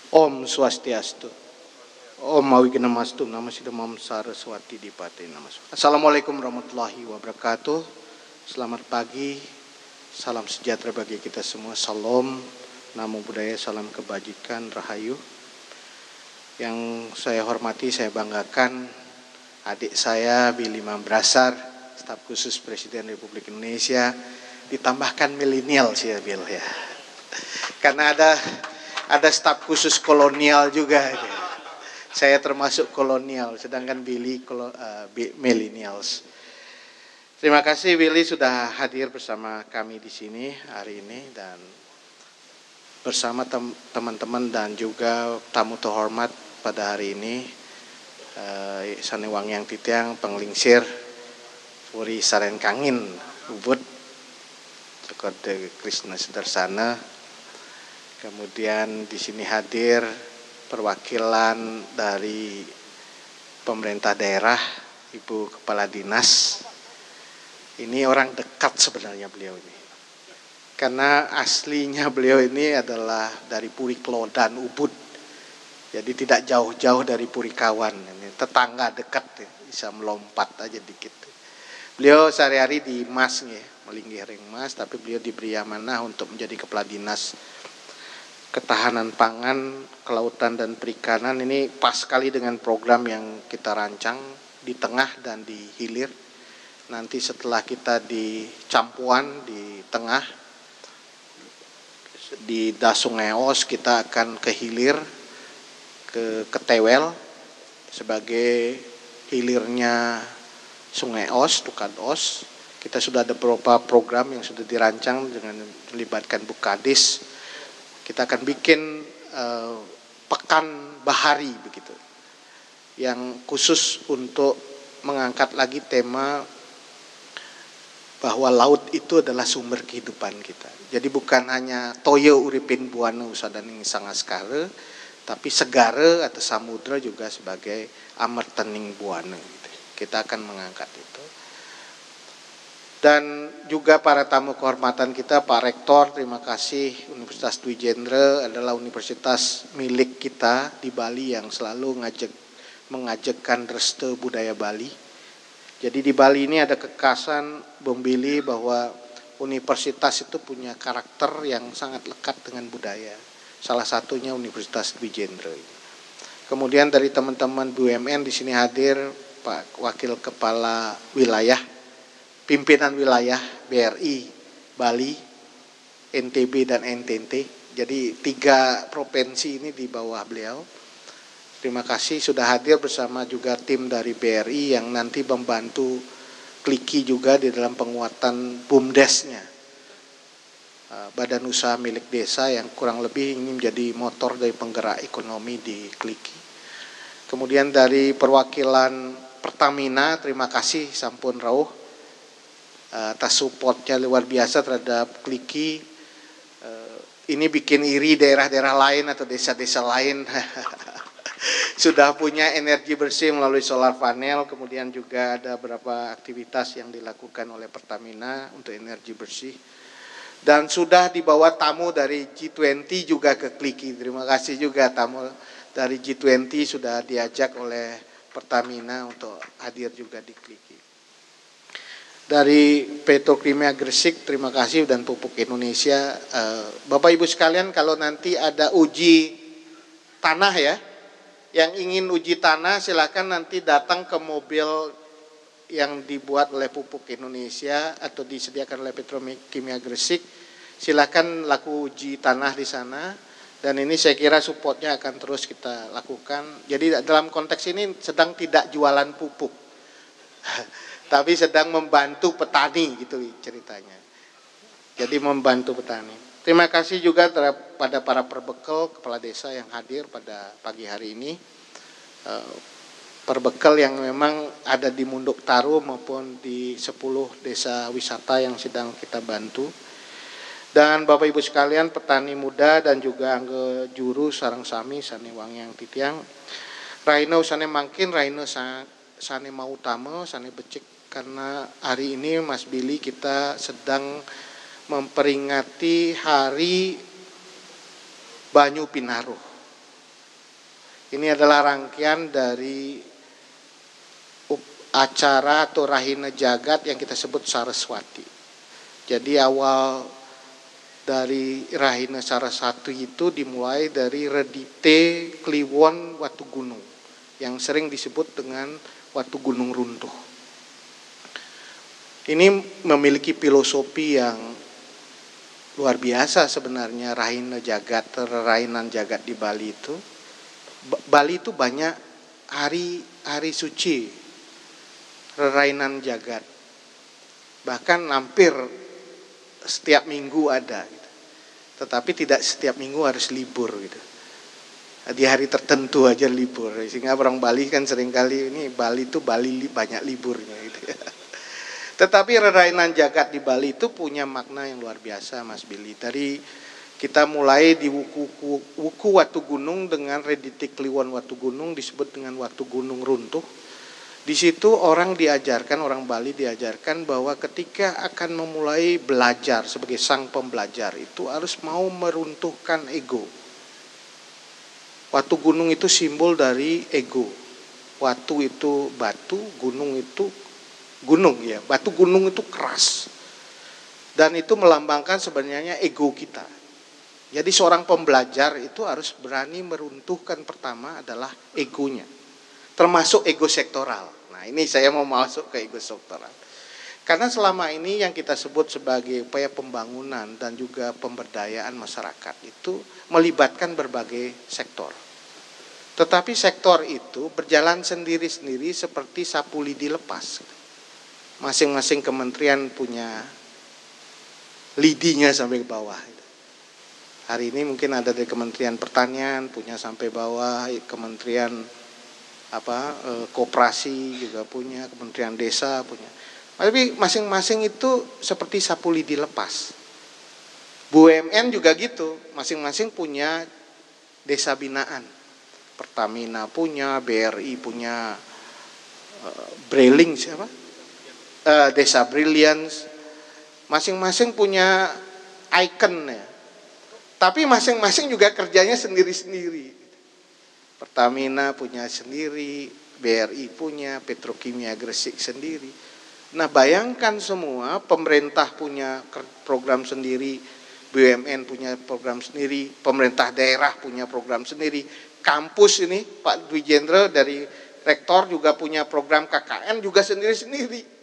Om Swastiastu. Om Mawigyanamastu. Nama Sidamam Saraswati Dipate Namastu. Assalamualaikum warahmatullahi wabarakatuh. Selamat pagi. Salam sejahtera bagi kita semua. Salam, namo buddhaya, salam kebajikan, rahayu. Yang saya hormati, saya banggakan adik saya Billy Mambrasar, staf khusus Presiden Republik Indonesia, ditambahkan milenial sih ya Bill ya. Karena ada staf khusus kolonial juga. Saya termasuk kolonial, sedangkan Billy millennials. Terima kasih Billy sudah hadir bersama kami di sini hari ini dan bersama teman-teman dan juga tamu terhormat pada hari ini. Sane Wangyang Titiang Penglingsir Puri Saren Kangin Ubud Cokode Krishna Sudarsana. Kemudian di sini hadir perwakilan dari pemerintah daerah, Ibu Kepala Dinas. Ini orang dekat sebenarnya beliau ini. Karena aslinya beliau ini adalah dari Puri Klodan Ubud. Jadi tidak jauh-jauh dari Puri Kawan. Ini tetangga dekat ya, bisa melompat aja dikit. Beliau sehari-hari di Mas ya, melinggih ring Mas, tapi beliau diberi amanah untuk menjadi Kepala Dinas Ketahanan Pangan, Kelautan dan Perikanan. Ini pas sekali dengan program yang kita rancang di tengah dan di hilir. Nanti setelah kita di Campuan di tengah, di Dasungeos kita akan ke hilir, ke Ketewel sebagai hilirnya Sungai Os, Tukados. Kita sudah ada beberapa program yang sudah dirancang dengan melibatkan Bukadis. Kita akan bikin pekan bahari begitu, yang khusus untuk mengangkat lagi tema bahwa laut itu adalah sumber kehidupan kita. Jadi bukan hanya toyo uripin buana usadaning sangaskara, tapi segara atau samudra juga sebagai amertening buana. Gitu. Kita akan mengangkat itu. Dan juga para tamu kehormatan kita, Pak Rektor, terima kasih. Universitas Dwi Jendra adalah universitas milik kita di Bali yang selalu mengajakkan restu budaya Bali. Jadi di Bali ini ada kekhasan Bung Billy bahwa universitas itu punya karakter yang sangat lekat dengan budaya. Salah satunya Universitas Dwi Jendra. Kemudian dari teman-teman BUMN di sini hadir Pak Wakil Kepala Wilayah, Pimpinan Wilayah BRI Bali, NTB dan NTT. Jadi 3 provinsi ini di bawah beliau. Terima kasih sudah hadir bersama juga tim dari BRI yang nanti membantu Kliki juga di dalam penguatan BUMDes-nya. Badan usaha milik desa yang kurang lebih ingin menjadi motor dari penggerak ekonomi di Kliki. Kemudian dari perwakilan Pertamina, terima kasih sampun rawuh atas supportnya luar biasa terhadap Kliki. Ini bikin iri daerah-daerah lain atau desa-desa lain sudah punya energi bersih melalui solar panel. Kemudian juga ada beberapa aktivitas yang dilakukan oleh Pertamina untuk energi bersih. Dan sudah dibawa tamu dari G20 juga ke Kliki. Terima kasih juga tamu dari G20 sudah diajak oleh Pertamina untuk hadir juga di Kliki. Dari Petrokimia Gresik, terima kasih, dan Pupuk Indonesia. Bapak Ibu sekalian, kalau nanti ada uji tanah ya, yang ingin uji tanah silakan nanti datang ke mobil yang dibuat oleh Pupuk Indonesia atau disediakan oleh Petrokimia Gresik. Silakan laku uji tanah di sana. Dan ini saya kira supportnya akan terus kita lakukan. Jadi dalam konteks ini sedang tidak jualan pupuk, tapi sedang membantu petani gitu ceritanya. Jadi membantu petani. Terima kasih juga pada para perbekal kepala desa yang hadir pada pagi hari ini. Perbekal yang memang ada di Munduk Taru maupun di 10 desa wisata yang sedang kita bantu. Dan Bapak Ibu sekalian, petani muda dan juga angge juru sarang sami sane Wangyang Titiang. Raino sane mangkin, Raino sane mau utama, sane becik, karena hari ini Mas Billy kita sedang memperingati Hari Banyu Pinaruh. Ini adalah rangkaian dari acara atau Rahina Jagat yang kita sebut Saraswati. Jadi awal dari Rahina Saraswati itu dimulai dari Redite Kliwon Watu Gunung yang sering disebut dengan Watu Gunung Runtuh. Ini memiliki filosofi yang luar biasa sebenarnya. Rahina Jagat, Rainan Jagat di Bali itu. Bali itu banyak hari suci Rainan Jagat. Bahkan hampir setiap minggu ada gitu. Tetapi tidak setiap minggu harus libur gitu. Di hari tertentu aja libur. Sehingga orang Bali kan seringkali ini Bali itu banyak liburnya gitu ya. Tetapi Rainan Jagat di Bali itu punya makna yang luar biasa, Mas Billy. Dari kita mulai di wuku Watu Gunung dengan Redite Kliwon Watu Gunung disebut dengan Watu Gunung Runtuh. Di situ orang Bali diajarkan bahwa ketika akan memulai belajar sebagai sang pembelajar itu harus mau meruntuhkan ego. Watu gunung itu simbol dari ego. Watu itu batu, gunung itu gunung ya. Batu gunung itu keras. Dan itu melambangkan sebenarnya ego kita. Jadi seorang pembelajar itu harus berani meruntuhkan pertama adalah egonya. Termasuk ego sektoral. Nah ini saya mau masuk ke ego sektoral. Karena selama ini yang kita sebut sebagai upaya pembangunan dan juga pemberdayaan masyarakat itu melibatkan berbagai sektor. Tetapi sektor itu berjalan sendiri-sendiri seperti sapu lidi lepas. Masing-masing kementerian punya lidinya sampai ke bawah. Hari ini mungkin ada dari Kementerian Pertanian punya sampai bawah, Kementerian Koperasi juga punya, Kementerian Desa punya. Tapi masing-masing itu seperti sapu lidi lepas. BUMN juga gitu, masing-masing punya desa binaan. Pertamina punya, BRI punya, Breling siapa? Desa Brilliance. Masing-masing punya ikon ya. Tapi masing-masing juga kerjanya sendiri-sendiri. Pertamina punya sendiri, BRI punya, Petrokimia Gresik sendiri. Nah bayangkan semua, pemerintah punya program sendiri, BUMN punya program sendiri, pemerintah daerah punya program sendiri, kampus ini Pak Dwi Jenderal dari rektor juga punya program KKN juga sendiri-sendiri.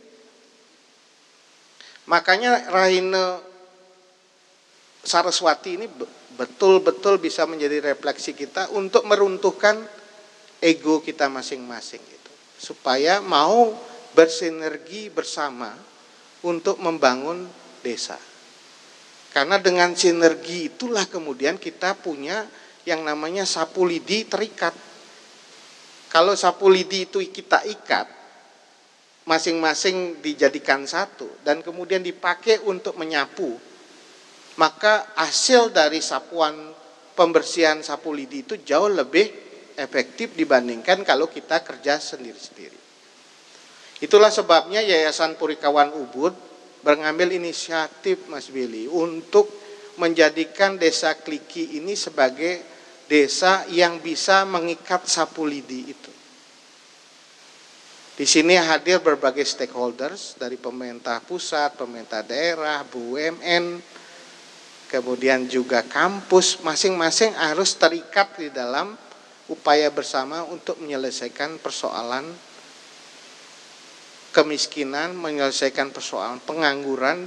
Makanya Rahina Saraswati ini betul-betul bisa menjadi refleksi kita untuk meruntuhkan ego kita masing-masing gitu. Supaya mau bersinergi bersama untuk membangun desa. Karena dengan sinergi itulah kemudian kita punya yang namanya sapu lidi terikat. Kalau sapu lidi itu kita ikat, masing-masing dijadikan satu dan kemudian dipakai untuk menyapu, maka hasil dari sapuan pembersihan sapu lidi itu jauh lebih efektif dibandingkan kalau kita kerja sendiri-sendiri. Itulah sebabnya Yayasan Purikawan Ubud mengambil inisiatif Mas Billy untuk menjadikan desa Kliki ini sebagai desa yang bisa mengikat sapu lidi itu. Di sini hadir berbagai stakeholders dari pemerintah pusat, pemerintah daerah, BUMN, kemudian juga kampus, masing-masing harus terikat di dalam upaya bersama untuk menyelesaikan persoalan kemiskinan, menyelesaikan persoalan pengangguran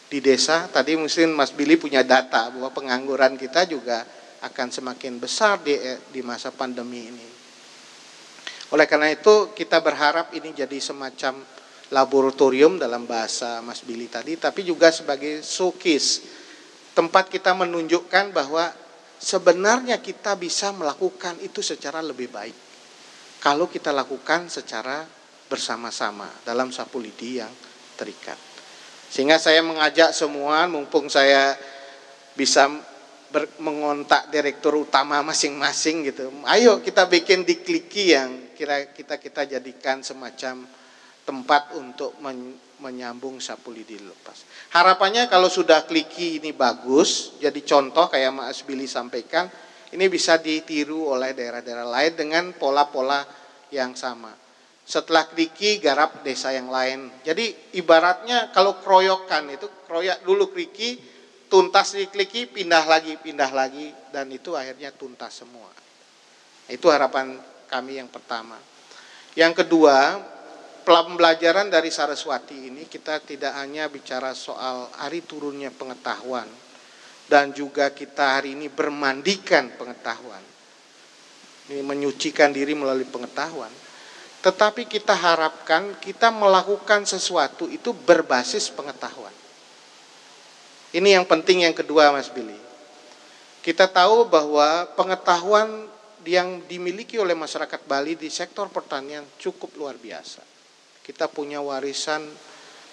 di desa. Tadi mungkin Mas Billy punya data bahwa pengangguran kita juga akan semakin besar di masa pandemi ini. Oleh karena itu kita berharap ini jadi semacam laboratorium dalam bahasa Mas Billy tadi, tapi juga sebagai showcase, tempat kita menunjukkan bahwa sebenarnya kita bisa melakukan itu secara lebih baik kalau kita lakukan secara bersama-sama dalam sapu lidi yang terikat. Sehingga saya mengajak semua, mumpung saya bisa mengontak direktur utama masing-masing gitu. Ayo kita bikin di Kliki yang kita jadikan semacam tempat untuk menyambung sapu lidi lepas. Harapannya kalau sudah Kliki ini bagus, jadi contoh kayak Mas Billy sampaikan, Ini bisa ditiru oleh daerah-daerah lain dengan pola-pola yang sama. Setelah Kriki, garap desa yang lain. Jadi ibaratnya kalau keroyokan itu, keroyak dulu Kriki, tuntas di Kriki, pindah lagi, dan itu akhirnya tuntas semua. Itu harapan kami yang pertama. Yang kedua, pembelajaran dari Saraswati ini kita tidak hanya bicara soal hari turunnya pengetahuan, dan juga kita hari ini bermandikan pengetahuan. Ini menyucikan diri melalui pengetahuan. Tetapi kita harapkan kita melakukan sesuatu itu berbasis pengetahuan. Ini yang penting yang kedua, Mas Billy. Kita tahu bahwa pengetahuan yang dimiliki oleh masyarakat Bali di sektor pertanian cukup luar biasa. Kita punya warisan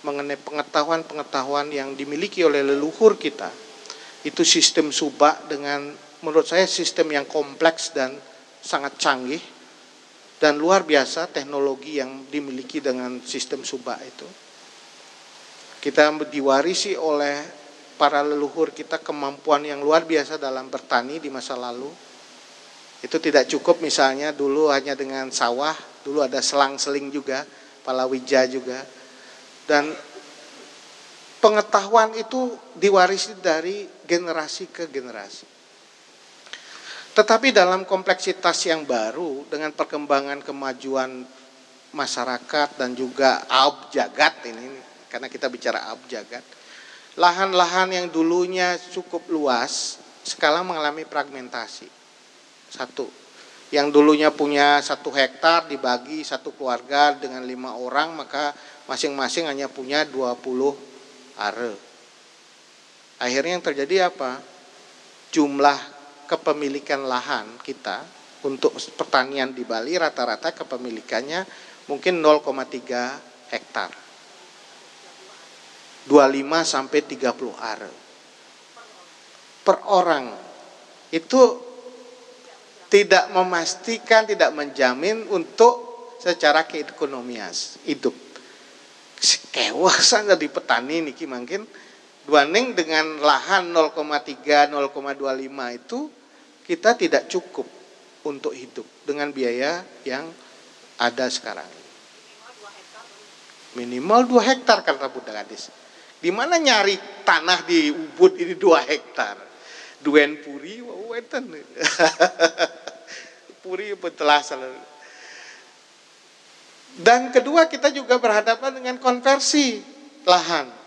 mengenai pengetahuan-pengetahuan yang dimiliki oleh leluhur kita. Itu sistem subak dengan menurut saya sistem yang kompleks dan sangat canggih. Dan luar biasa teknologi yang dimiliki dengan sistem subak itu. Kita diwarisi oleh para leluhur kita kemampuan yang luar biasa dalam bertani di masa lalu. Itu tidak cukup misalnya dulu hanya dengan sawah, dulu ada selang-seling juga, palawija juga. Dan pengetahuan itu diwarisi dari generasi ke generasi. Tetapi dalam kompleksitas yang baru dengan perkembangan kemajuan masyarakat dan juga aub jagat ini, karena kita bicara aub jagat, lahan-lahan yang dulunya cukup luas sekarang mengalami fragmentasi. Satu, yang dulunya punya 1 hektar dibagi satu keluarga dengan 5 orang, maka masing-masing hanya punya 20 are. Akhirnya yang terjadi apa? Jumlah kepemilikan lahan kita untuk pertanian di Bali rata-rata kepemilikannya mungkin 0,3 hektar. 25 sampai 30 are per orang. Itu tidak memastikan, tidak menjamin untuk secara keekonomian hidup. Kewasan dari petani niki mungkin dibanding dengan lahan 0,3, 0,25 itu kita tidak cukup untuk hidup dengan biaya yang ada sekarang. Minimal 2 hektar kata Bunda Gadis. Di mana nyari tanah di Ubud ini 2 hektar? Duen puri, waweten. Puri betelasan. Dan kedua kita juga berhadapan dengan konversi lahan.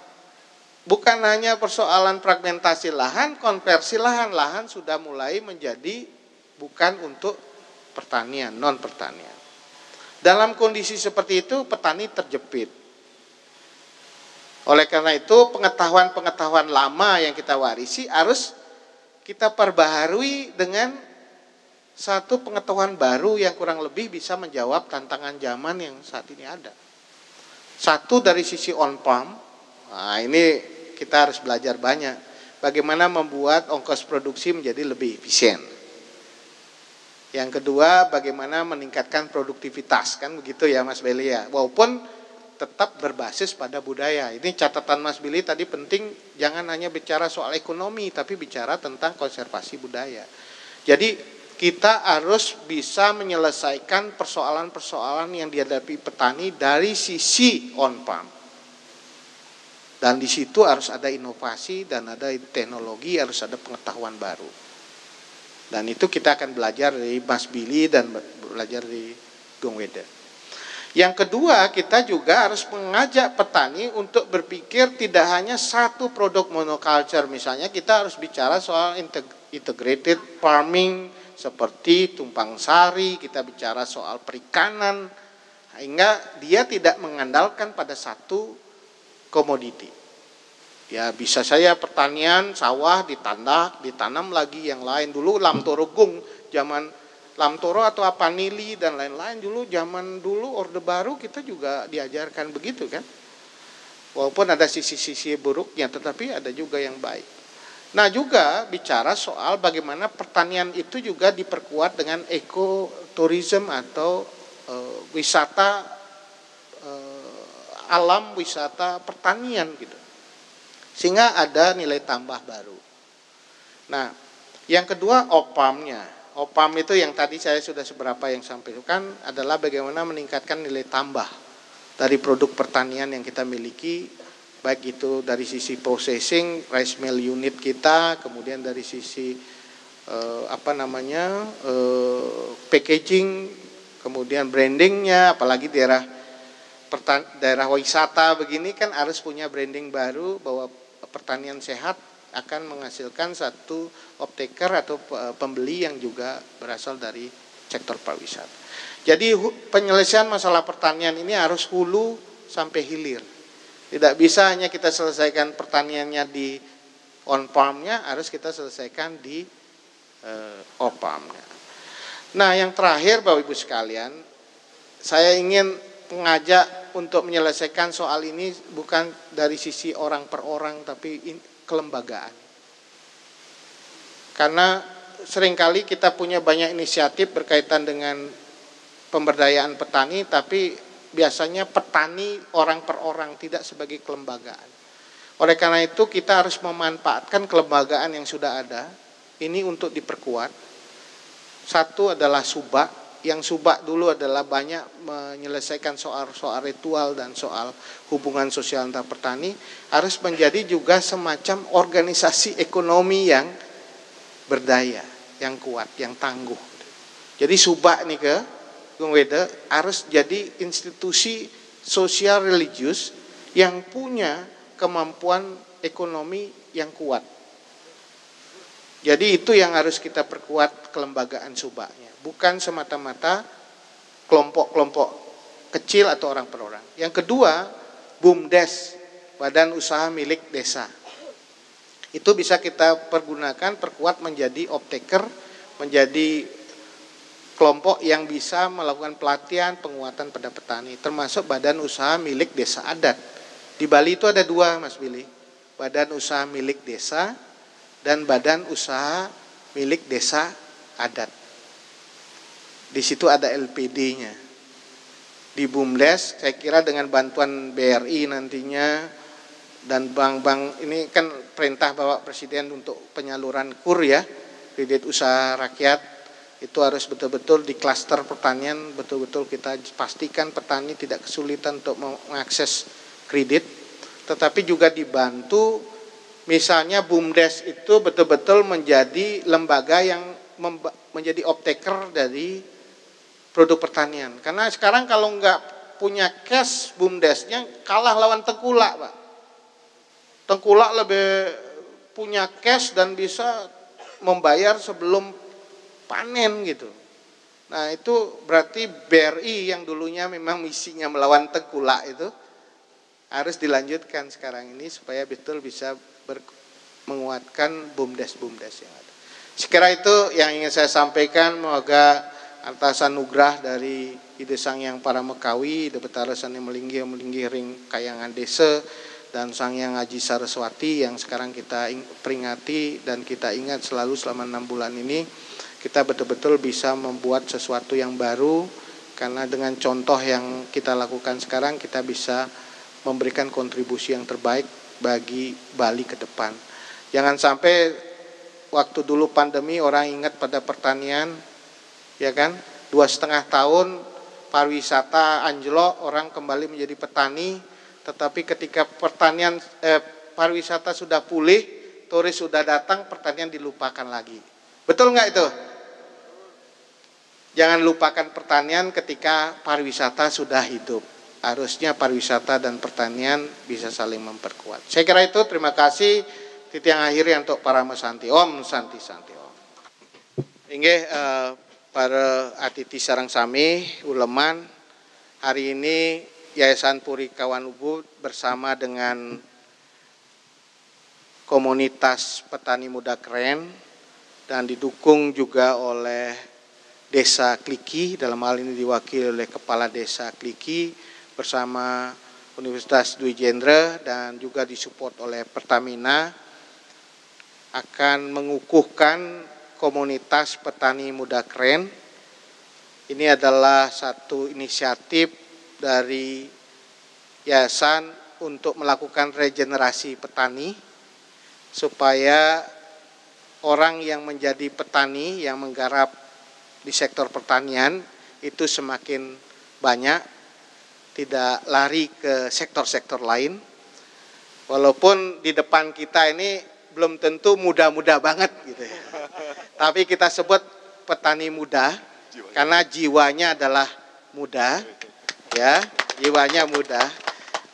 Bukan hanya persoalan fragmentasi lahan, konversi lahan sudah mulai menjadi bukan untuk pertanian, non pertanian. Dalam kondisi seperti itu petani terjepit. Oleh karena itu pengetahuan-pengetahuan lama yang kita warisi harus kita perbaharui dengan satu pengetahuan baru yang kurang lebih bisa menjawab tantangan zaman yang saat ini ada. Satu dari sisi on-farm, nah ini kita harus belajar banyak. Bagaimana membuat ongkos produksi menjadi lebih efisien. Yang kedua, bagaimana meningkatkan produktivitas. Kan begitu ya Mas Billy ya. Walaupun tetap berbasis pada budaya. Ini catatan Mas Billy tadi penting. Jangan hanya bicara soal ekonomi, tapi bicara tentang konservasi budaya. Jadi kita harus bisa menyelesaikan persoalan-persoalan yang dihadapi petani dari sisi on-farm. Dan di situ harus ada inovasi dan ada teknologi, harus ada pengetahuan baru. Dan itu kita akan belajar dari Mas Billy dan belajar dari Gong Weda. Yang kedua, kita juga harus mengajak petani untuk berpikir tidak hanya satu produk monoculture. Misalnya kita harus bicara soal integrated farming seperti tumpang sari, kita bicara soal perikanan, sehingga dia tidak mengandalkan pada satu komoditi. Ya bisa saya pertanian sawah ditanam lagi yang lain. Dulu lamtoro gung, zaman lamtoro atau apa nili dan lain-lain dulu zaman dulu Orde Baru kita juga diajarkan begitu kan. Walaupun ada sisi-sisi buruknya tetapi ada juga yang baik. Nah juga bicara soal bagaimana pertanian itu juga diperkuat dengan ekoturism atau wisata alam, wisata pertanian gitu. Sehingga ada nilai tambah baru. Nah, Yang kedua OPAM-nya. OPAM itu yang tadi saya sudah seberapa yang sampaikan adalah bagaimana meningkatkan nilai tambah dari produk pertanian yang kita miliki, baik itu dari sisi processing, rice mill unit kita, kemudian dari sisi packaging, kemudian brandingnya, apalagi daerah wisata begini kan harus punya branding baru bahwa pertanian sehat akan menghasilkan satu optaker atau pembeli yang juga berasal dari sektor pariwisata. Jadi penyelesaian masalah pertanian ini harus hulu sampai hilir. Tidak bisa hanya kita selesaikan pertaniannya di on farm-nya, harus kita selesaikan di off farm-nya. Nah, yang terakhir Bapak Ibu sekalian, saya ingin mengajak untuk menyelesaikan soal ini bukan dari sisi orang per orang, tapi kelembagaan. Karena seringkali kita punya banyak inisiatif berkaitan dengan pemberdayaan petani, tapi biasanya petani orang per orang, tidak sebagai kelembagaan. Oleh karena itu kita harus memanfaatkan kelembagaan yang sudah ada ini untuk diperkuat. Satu adalah Subak. Yang Subak dulu adalah banyak menyelesaikan soal-soal ritual dan soal hubungan sosial antar petani, harus menjadi juga semacam organisasi ekonomi yang berdaya, yang kuat, yang tangguh. Jadi Subak nih harus jadi institusi sosial religius yang punya kemampuan ekonomi yang kuat. Jadi itu yang harus kita perkuat kelembagaan Subaknya. Bukan semata-mata kelompok-kelompok kecil atau orang per orang. Yang kedua, BUMDes, Badan Usaha Milik Desa. Itu bisa kita pergunakan, perkuat menjadi optaker, menjadi kelompok yang bisa melakukan pelatihan, penguatan pada petani, termasuk Badan Usaha Milik Desa Adat. Di Bali itu ada dua, Mas Billy. Badan Usaha Milik Desa dan Badan Usaha Milik Desa Adat. Di situ ada LPD-nya. Di BUMDes, saya kira dengan bantuan BRI nantinya dan bank-bank, ini kan perintah Bapak Presiden untuk penyaluran KUR ya, kredit usaha rakyat, itu harus betul-betul di klaster pertanian, betul-betul kita pastikan petani tidak kesulitan untuk mengakses kredit, tetapi juga dibantu misalnya BUMDes itu betul-betul menjadi lembaga yang menjadi optaker dari produk pertanian. Karena sekarang kalau nggak punya cash BUMDesnya kalah lawan Tengkulak, Pak. Tengkulak lebih punya cash dan bisa membayar sebelum panen gitu. Nah itu berarti BRI yang dulunya memang misinya melawan Tengkulak itu harus dilanjutkan sekarang ini supaya betul bisa menguatkan BUMDes-BUMDes yang ada. Sekira itu yang ingin saya sampaikan, semoga atas anugerah dari Ide Sang Yang Paramekawi, Ide Betara Sani Melinggi Ring Kayangan Desa, dan Sang Yang Aji Saraswati yang sekarang kita peringati dan kita ingat selalu selama 6 bulan ini, kita betul-betul bisa membuat sesuatu yang baru, karena dengan contoh yang kita lakukan sekarang, kita bisa memberikan kontribusi yang terbaik bagi Bali ke depan. Jangan sampai waktu dulu pandemi orang ingat pada pertanian, ya kan, 2,5 tahun pariwisata anjlok, orang kembali menjadi petani, tetapi ketika pariwisata sudah pulih, turis sudah datang, pertanian dilupakan lagi. Betul nggak itu? Jangan lupakan pertanian ketika pariwisata sudah hidup. Harusnya pariwisata dan pertanian bisa saling memperkuat. Saya kira itu, terima kasih. Titik yang akhir untuk para mesanti. Om Santi Santi Om. Inggih, para atiti sareng sami uleman, hari ini Yayasan Puri Kawan Ubud bersama dengan komunitas petani muda keren dan didukung juga oleh Desa Kliki, dalam hal ini diwakili oleh Kepala Desa Kliki bersama Universitas Dwi Jendra dan juga disupport oleh Pertamina, akan mengukuhkan komunitas petani muda keren. Ini adalah satu inisiatif dari yayasan untuk melakukan regenerasi petani supaya orang yang menjadi petani, yang menggarap di sektor pertanian itu semakin banyak, tidak lari ke sektor-sektor lain. Walaupun di depan kita ini belum tentu muda-muda banget gitu ya. Tapi kita sebut petani muda karena jiwanya adalah muda, ya, jiwanya muda.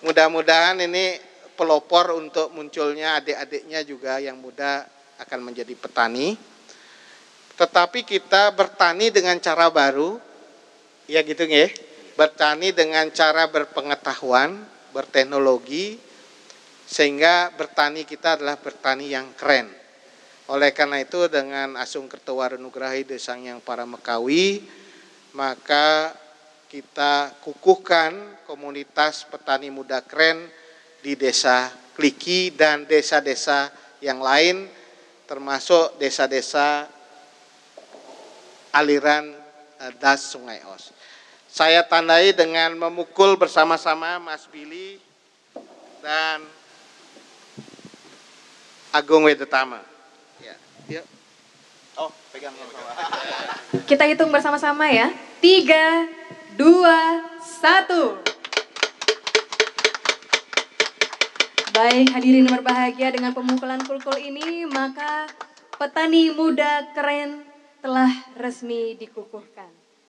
Mudah-mudahan ini pelopor untuk munculnya adik-adiknya juga yang muda akan menjadi petani. Tetapi kita bertani dengan cara baru, ya gitu nggih. Bertani dengan cara berpengetahuan, berteknologi, sehingga bertani kita adalah bertani yang keren. Oleh karena itu dengan Asung Kertawarenugrahi Desang yang para Mekawi, maka kita kukuhkan komunitas petani muda keren di desa Kliki dan desa-desa yang lain, termasuk desa-desa aliran das Sungai Os. Saya tandai dengan memukul bersama-sama Mas Billy dan Agung Wedetama. Ya, yuk. Oh, pegang sama. Kita hitung bersama-sama ya. 3, 2, 1. Baik, hadirin berbahagia, dengan pemukulan kulkul ini maka petani muda keren telah resmi dikukuhkan.